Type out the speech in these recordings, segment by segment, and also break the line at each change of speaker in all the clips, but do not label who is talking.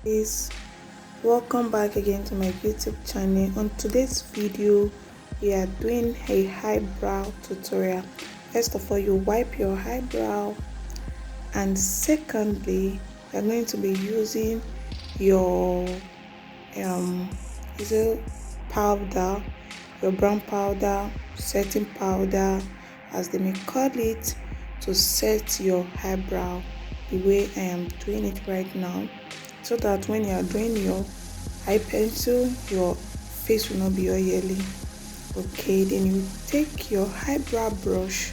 Guys, welcome back again to my YouTube channel. On today's video we are doing a eyebrow tutorial. First of all, you wipe your eyebrow, and secondly you're going to be using your is it powder, your brown powder, setting powder as they may call it, to set your eyebrow the way I am doing it right now, so that when you are doing your eye pencil your face will not be oily. Okay, then you take your eyebrow brush,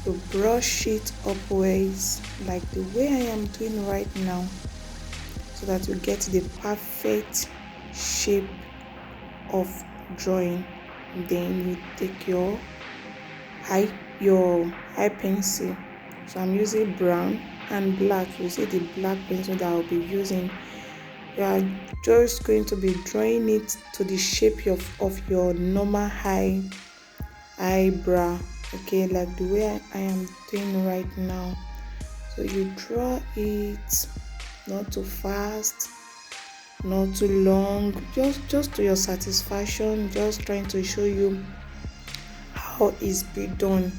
you brush it upwards like the way I am doing right now, so that you get the perfect shape of drawing. Then you take your eye pencil. So I'm using brown and black. You see the black pencil that I'll be using. You are just going to be drawing it to the shape of your normal eyebrow. Okay, like the way I am doing right now. So you draw it not too fast, not too long, just to your satisfaction, just trying to show you how it's be done.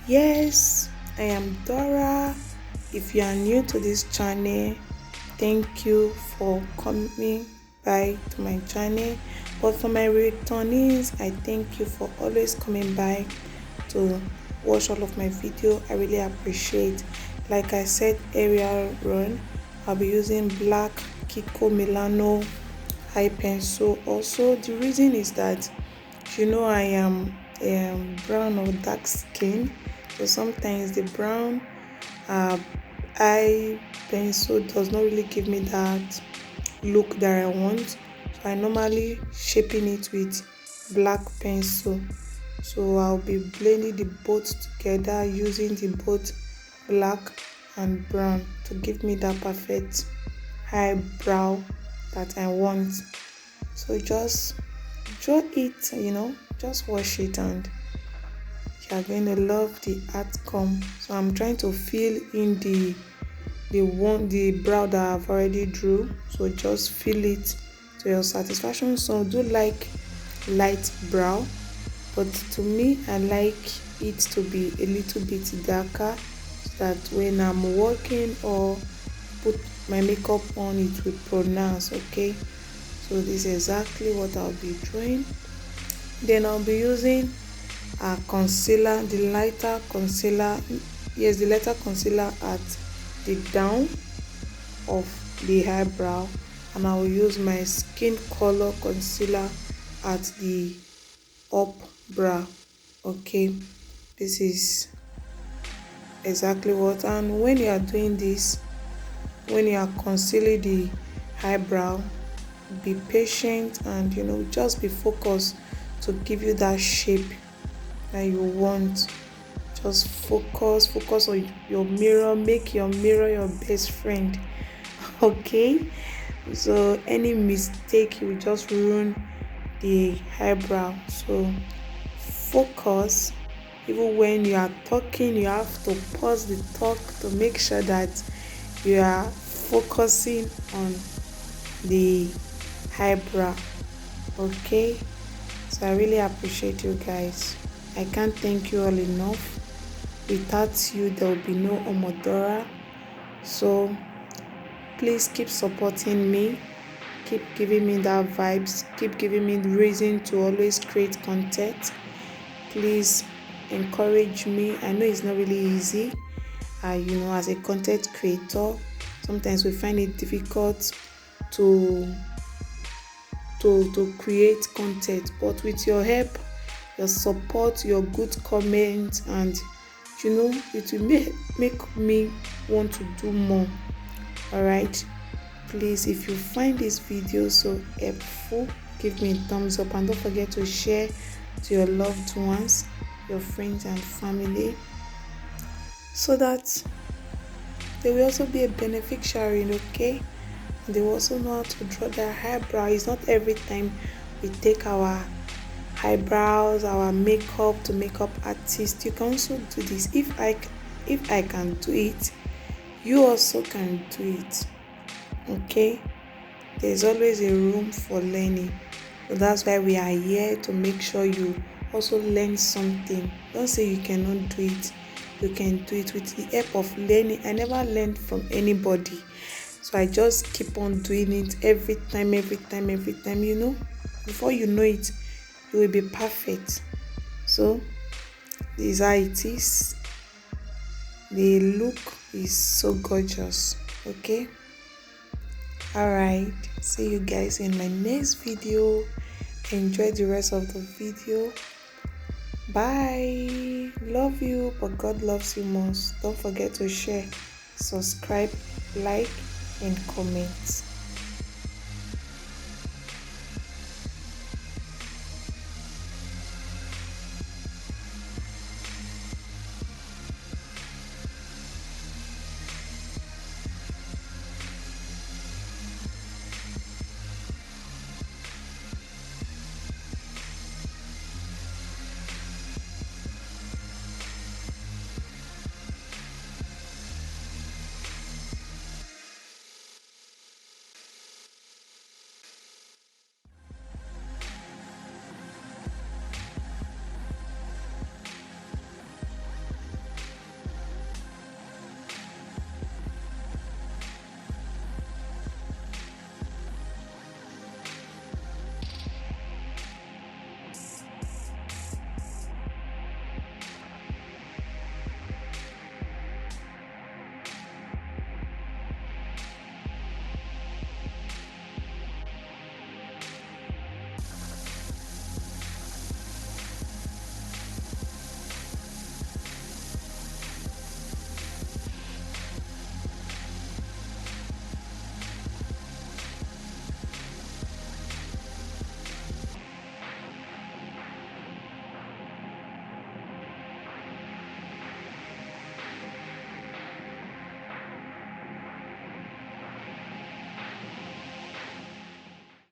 Yes, I am Dora. If you are new to this channel, thank you for coming by to my channel. But for my returnees, I thank you for always coming by to watch all of my video. I really appreciate. Like I said earlier on, I'll be using black Kiko Milano eye pencil. Also, the reason is that I am brown or dark skin, so sometimes the brown eye pencil does not really give me that look that I want. So I normally shaping it with black pencil. So I'll be blending the both together using the both black and brown to give me that perfect eyebrow that I want. So just draw it, just wash it, and you are going to love the outcome. So I'm trying to fill in the brow that I've already drew. So just fill it to your satisfaction. So do like light brow, but to me I like it to be a little bit darker, so that when I'm working or put my makeup on it will pronounce. Okay, so this is exactly what I'll be drawing. Then I'll be using a concealer, the lighter concealer at the down of the eyebrow, and I will use my skin color concealer at the up brow. Okay, this is exactly what. And when you are doing this, when you are concealing the eyebrow, be patient and just be focused to give you that shape that you want. Just focus on your mirror, make your mirror your best friend. Okay, so any mistake you just ruin the eyebrow. So focus. Even when you are talking, you have to pause the talk to make sure that you are focusing on the eyebrow. Okay, so I really appreciate you guys. I can't thank you all enough. Without you there will be no Omodora. So please keep supporting me, keep giving me that vibes, keep giving me the reason to always create content. Please encourage me. I know it's not really easy, as a content creator sometimes we find it difficult to create content, but with your help, your support, your good comments, and it will make me want to do more. All right, please, if you find this video so helpful, give me a thumbs up, and don't forget to share to your loved ones, your friends and family, so that they will also be a beneficiary. Okay, they will also know how to draw their eyebrow. It's not every time we take our eyebrows, our makeup to makeup artists. You can also do this. If I can do it, you also can do it. Okay, There's always a room for learning. So that's why we are here, to make sure you also learn something. Don't say you cannot do it. You can do it with the help of learning. I never learned from anybody. So I just keep on doing it every time. Before you know it, you will be perfect. So this is how it is. The look is so gorgeous. Okay. Alright, see you guys in my next video. Enjoy the rest of the video. Bye. Love you, but God loves you most. Don't forget to share, subscribe, like, and comment.